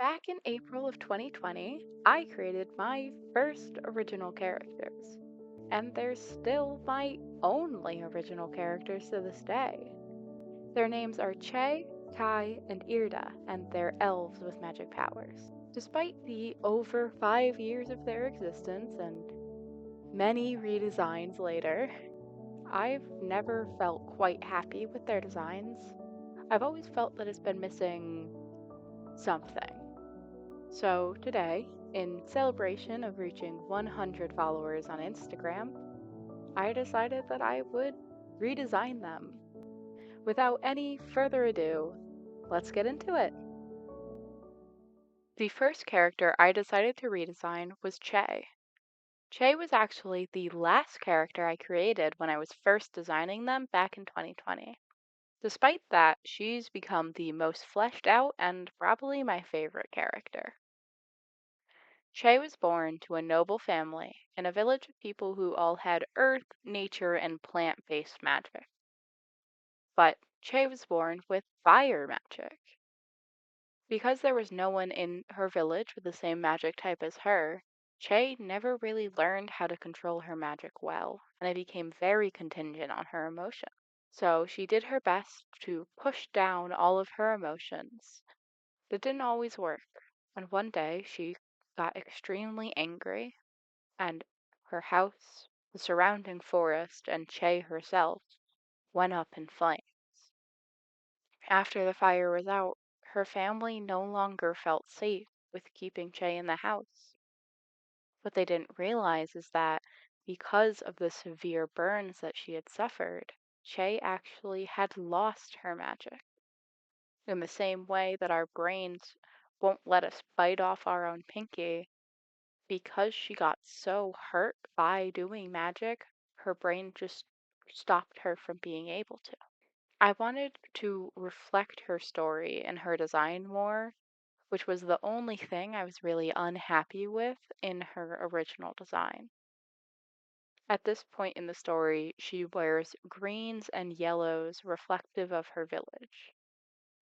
Back in April of 2020, I created my first original characters, and they're still my only original characters to this day. Their names are Chay, Kai, and Irda, and they're elves with magic powers. Despite the over 5 years of their existence and many redesigns later, I've never felt quite happy with their designs. I've always felt that it's been missing something. So today, in celebration of reaching 100 followers on Instagram, I decided that I would redesign them. Without any further ado, let's get into it. The first character I decided to redesign was Chay. Chay was actually the last character I created when I was first designing them back in 2020. Despite that, she's become the most fleshed out and probably my favorite character. Chay was born to a noble family in a village of people who all had earth, nature, and plant based magic. But Chay was born with fire magic. Because there was no one in her village with the same magic type as her, Chay never really learned how to control her magic well, and it became very contingent on her emotion. So she did her best to push down all of her emotions. It didn't always work, and one day she got extremely angry and her house, the surrounding forest, and Chay herself went up in flames. After the fire was out, her family no longer felt safe with keeping Chay in the house. What they didn't realize is that because of the severe burns that she had suffered, Chay actually had lost her magic. In the same way that our brains won't let us bite off our own pinky, because she got so hurt by doing magic, her brain just stopped her from being able to. I wanted to reflect her story and her design more, which was the only thing I was really unhappy with in her original design. At this point in the story, she wears greens and yellows reflective of her village.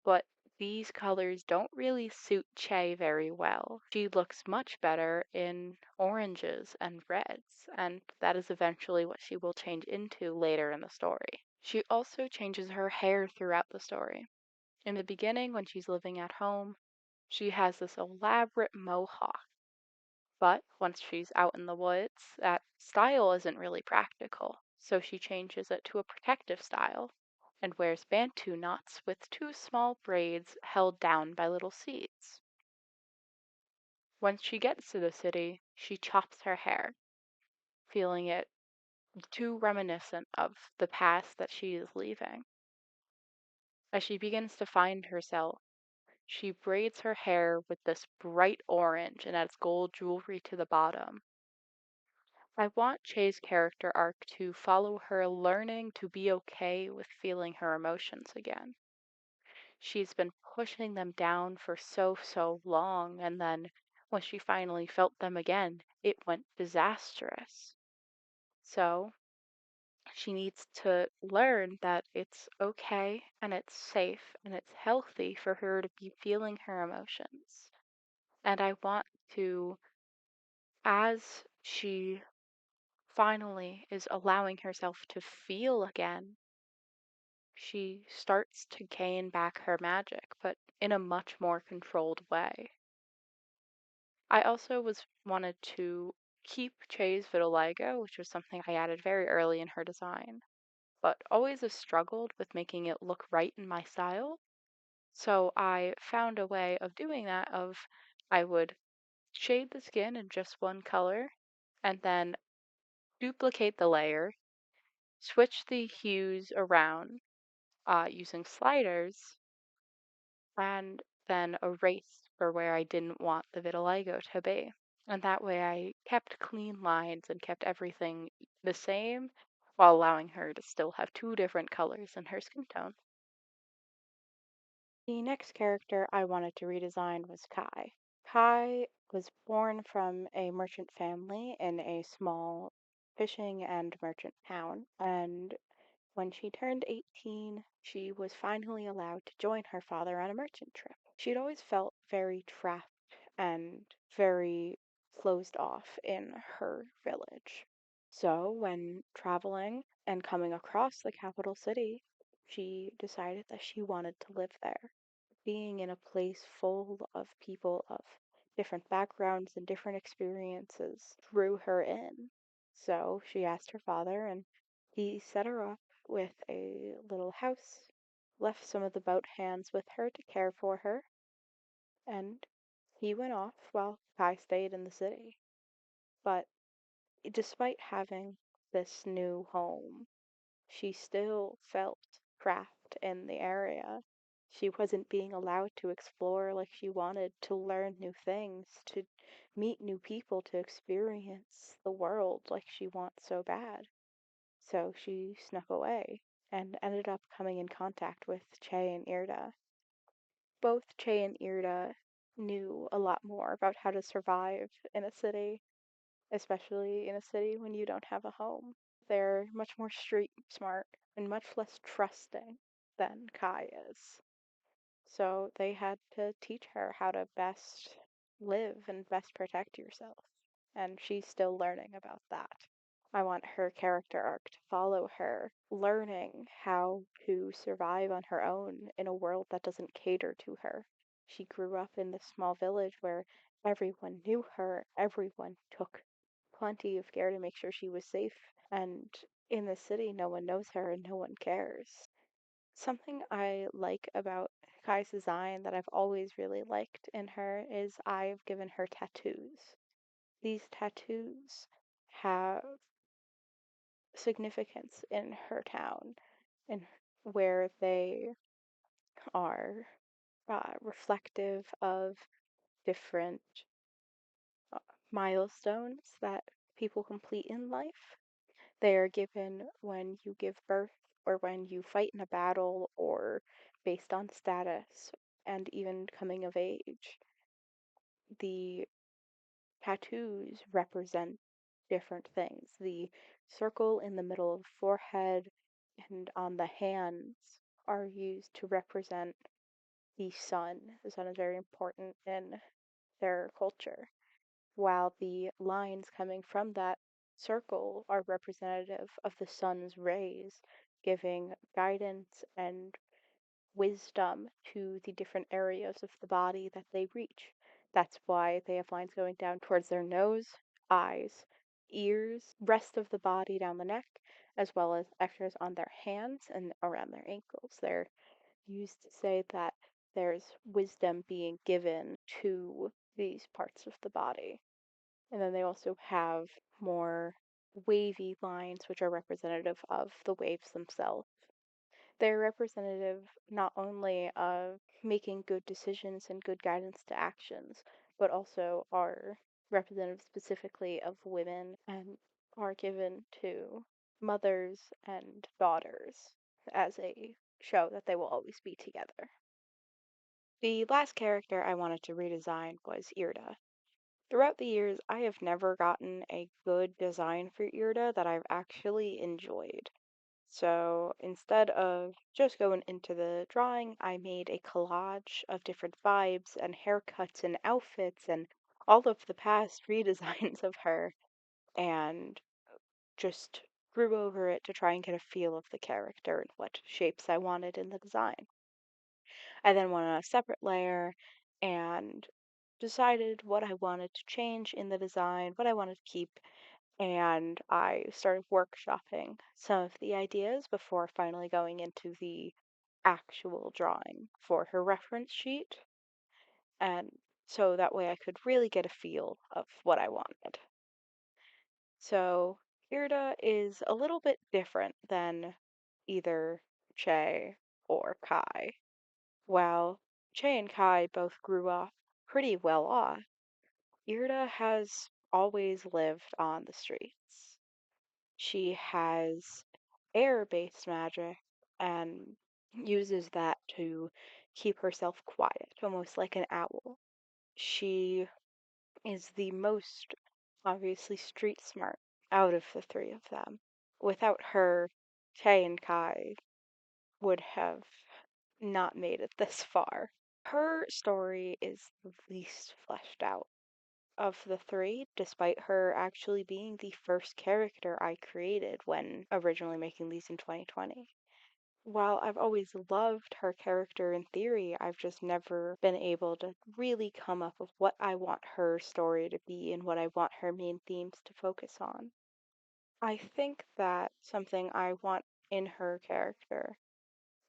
But these colors don't really suit Che very well. She looks much better in oranges and reds, and that is eventually what she will change into later in the story. She also changes her hair throughout the story. In the beginning, when she's living at home, she has this elaborate mohawk. But once she's out in the woods, that style isn't really practical, so she changes it to a protective style and wears bantu knots with two small braids held down by little seeds. Once she gets to the city, she chops her hair, feeling it too reminiscent of the past that she is leaving. As she begins to find herself, she braids her hair with this bright orange and adds gold jewelry to the bottom. I want Chay's character arc to follow her learning to be okay with feeling her emotions again. She's been pushing them down for so long, and then when she finally felt them again, it went disastrous. So she needs to learn that it's okay and it's safe and it's healthy for her to be feeling her emotions. And I want to, as she finally is allowing herself to feel again, she starts to gain back her magic, but in a much more controlled way. I also wanted to keep Chay's vitiligo, which was something I added very early in her design, but always have struggled with making it look right in my style. So I found a way of doing that of I would shade the skin in just one color and then duplicate the layer, switch the hues around using sliders, and then erase for where I didn't want the vitiligo to be. And that way I kept clean lines and kept everything the same while allowing her to still have two different colors in her skin tone. The next character I wanted to redesign was Kai. Kai was born from a merchant family in a small fishing and merchant town, and when she turned 18, she was finally allowed to join her father on a merchant trip. She'd always felt very trapped and very closed off in her village. So, when traveling and coming across the capital city, she decided that she wanted to live there. Being in a place full of people of different backgrounds and different experiences drew her in. So, she asked her father, and he set her up with a little house, left some of the boat hands with her to care for her, and he went off while Kai stayed in the city. But despite having this new home, she still felt trapped in the area. She wasn't being allowed to explore like she wanted, to learn new things, to meet new people, to experience the world like she wants so bad. So she snuck away and ended up coming in contact with Chay and Irda. Both Chay and Irda knew a lot more about how to survive in a city, especially in a city when you don't have a home. They're much more street smart and much less trusting than Kai is. So they had to teach her how to best live and best protect yourself. And she's still learning about that. I want her character arc to follow her, learning how to survive on her own in a world that doesn't cater to her. She grew up in this small village where everyone knew her, everyone took plenty of care to make sure she was safe, and in the city, no one knows her and no one cares. Something I like about Kai's design that I've always really liked in her is I've given her tattoos. These tattoos have significance in her town and where they are reflective of different uh, milestones that people complete in life. They are given when you give birth or when you fight in a battle or based on status and even coming of age. The tattoos represent different things. The circle in the middle of the forehead and on the hands are used to represent the sun. The sun is very important in their culture, while the lines coming from that circle are representative of the sun's rays, giving guidance and wisdom to the different areas of the body that they reach. That's why they have lines going down towards their nose, eyes, ears, rest of the body down the neck, as well as extras on their hands and around their ankles. They're used to say that there's wisdom being given to these parts of the body. And then they also have more wavy lines, which are representative of the waves themselves. They're representative not only of making good decisions and good guidance to actions, but also are representative specifically of women and are given to mothers and daughters as a show that they will always be together. The last character I wanted to redesign was Irda. Throughout the years, I have never gotten a good design for Irda that I've actually enjoyed. So instead of just going into the drawing, I made a collage of different vibes and haircuts and outfits and all of the past redesigns of her and just drew over it to try and get a feel of the character and what shapes I wanted in the design. I then went on a separate layer and decided what I wanted to change in the design, what I wanted to keep, and I started workshopping some of the ideas before finally going into the actual drawing for her reference sheet. And so that way I could really get a feel of what I wanted. So Irda is a little bit different than either Chay or Kai. While Chay and Kai both grew up pretty well off, Irda has always lived on the streets. She has air-based magic and uses that to keep herself quiet, almost like an owl. She is the most obviously street smart out of the three of them. Without her, Tay and Kai would have not made it this far. Her story is the least fleshed out of the three, despite her actually being the first character I created when originally making these in 2020. While I've always loved her character in theory, I've just never been able to really come up with what I want her story to be and what I want her main themes to focus on. I think that something I want in her character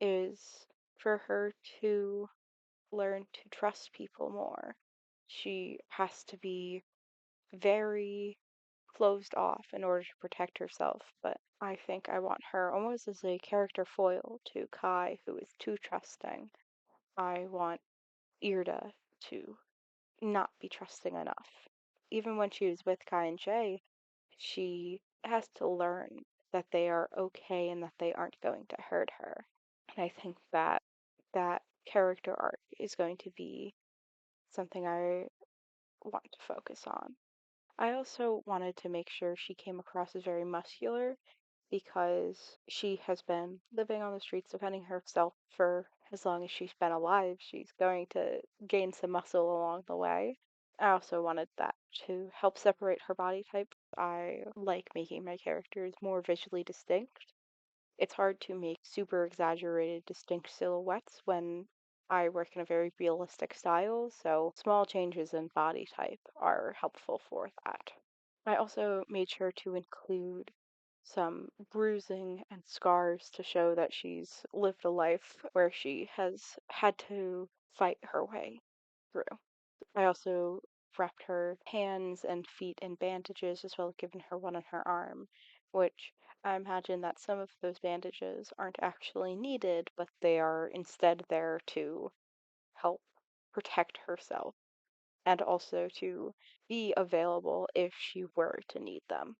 is for her to learn to trust people more. She has to be very closed off in order to protect herself, but I think I want her almost as a character foil to Kai, who is too trusting. I want Irda to not be trusting enough. Even when she was with Kai and Chay, she has to learn that they are okay and that they aren't going to hurt her. And I think that that character arc is going to be something I want to focus on. I also wanted to make sure she came across as very muscular because she has been living on the streets defending herself for as long as she's been alive. She's going to gain some muscle along the way. I also wanted that to help separate her body type. I like making my characters more visually distinct. It's hard to make super exaggerated, distinct silhouettes when I work in a very realistic style, so small changes in body type are helpful for that. I also made sure to include some bruising and scars to show that she's lived a life where she has had to fight her way through. I also wrapped her hands and feet in bandages as well as given her one on her arm, which I imagine that some of those bandages aren't actually needed, but they are instead there to help protect herself and also to be available if she were to need them.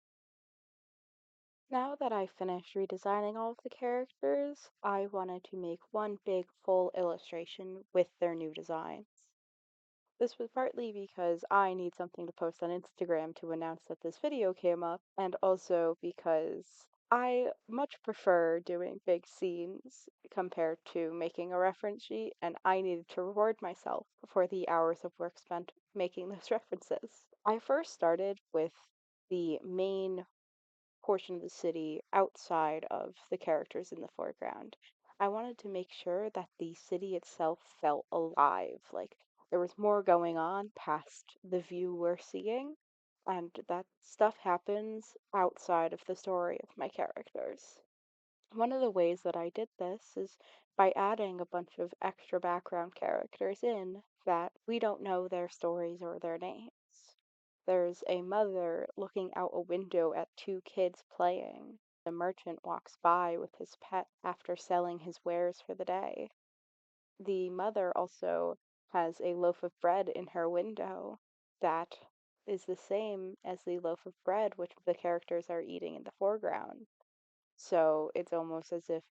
Now that I finished redesigning all of the characters, I wanted to make one big full illustration with their new designs. This was partly because I need something to post on Instagram to announce that this video came up, and also because I much prefer doing big scenes compared to making a reference sheet, and I needed to reward myself for the hours of work spent making those references. I first started with the main portion of the city outside of the characters in the foreground. I wanted to make sure that the city itself felt alive, like there was more going on past the view we're seeing, and that stuff happens outside of the story of my characters. One of the ways that I did this is by adding a bunch of extra background characters in that we don't know their stories or their names. There's a mother looking out a window at two kids playing. A merchant walks by with his pet after selling his wares for the day. The mother also has a loaf of bread in her window that is the same as the loaf of bread which the characters are eating in the foreground. So it's almost as if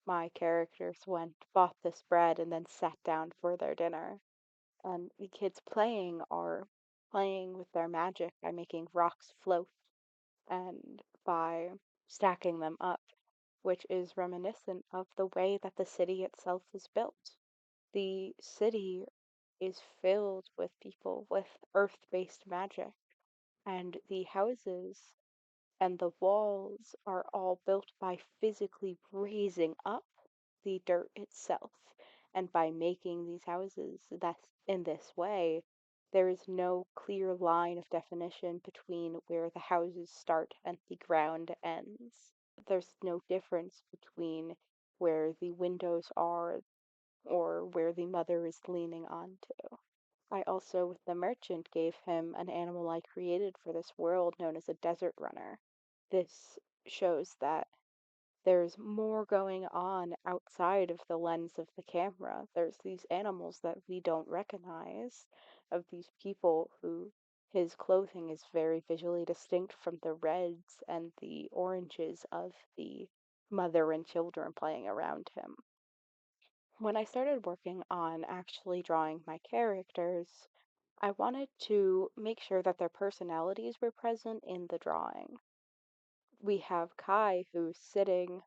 my characters went, bought this bread, and then sat down for their dinner. And the kids playing are playing with their magic by making rocks float and by stacking them up, which is reminiscent of the way that the city itself was built. The city is filled with people with earth based magic, and the houses and the walls are all built by physically raising up the dirt itself. And by making these houses that's in this way, there is no clear line of definition between where the houses start and the ground ends. There's no difference between where the windows are or where the mother is leaning onto. I also, with the merchant, gave him an animal I created for this world known as a desert runner. This shows that there's more going on outside of the lens of the camera. There's these animals that we don't recognize, of these people who his clothing is very visually distinct from the reds and the oranges of the mother and children playing around him. When I started working on actually drawing my characters, I wanted to make sure that their personalities were present in the drawing. We have Kai who's sitting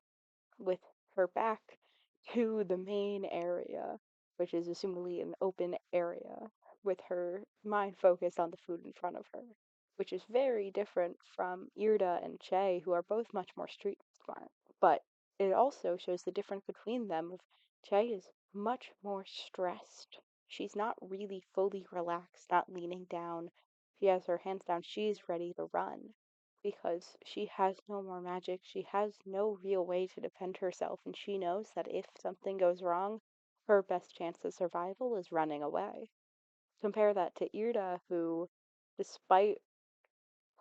with her back to the main area, which is assumably an open area with her mind focused on the food in front of her, which is very different from Irda and Chay, who are both much more street smart. But it also shows the difference between them of Chay is much more stressed. She's not really fully relaxed, not leaning down. She has her hands down. She's ready to run because she has no more magic. She has no real way to defend herself, and she knows that if something goes wrong, her best chance of survival is running away. Compare that to Irda, who, despite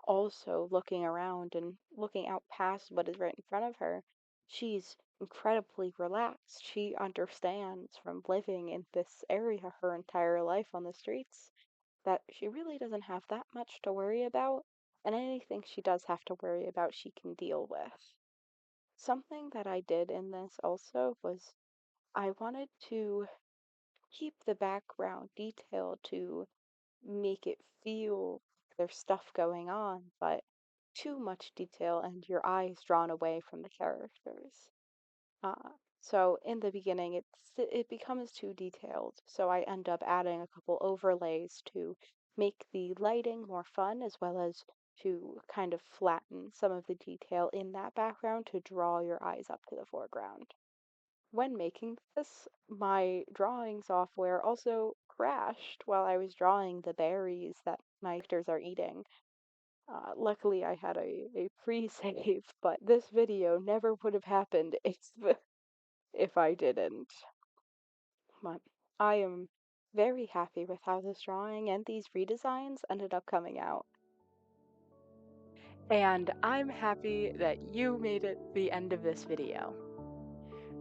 also looking around and looking out past what is right in front of her, she's incredibly relaxed. She understands from living in this area her entire life on the streets that she really doesn't have that much to worry about, and anything she does have to worry about, she can deal with. Something that I did in this also was I wanted to keep the background detail to make it feel like there's stuff going on, but too much detail and your eyes drawn away from the characters. So in the beginning, it becomes too detailed, so I end up adding a couple overlays to make the lighting more fun, as well as to kind of flatten some of the detail in that background to draw your eyes up to the foreground. When making this, my drawing software also crashed while I was drawing the berries that my characters are eating. Luckily, I had a pre-save, but this video never would have happened if I didn't. But I am very happy with how this drawing and these redesigns ended up coming out. And I'm happy that you made it to the end of this video.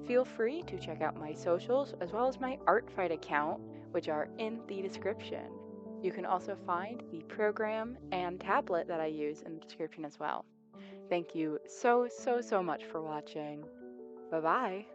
Feel free to check out my socials as well as my ArtFight account, which are in the description. You can also find the program and tablet that I use in the description as well. Thank you so much for watching. Bye bye.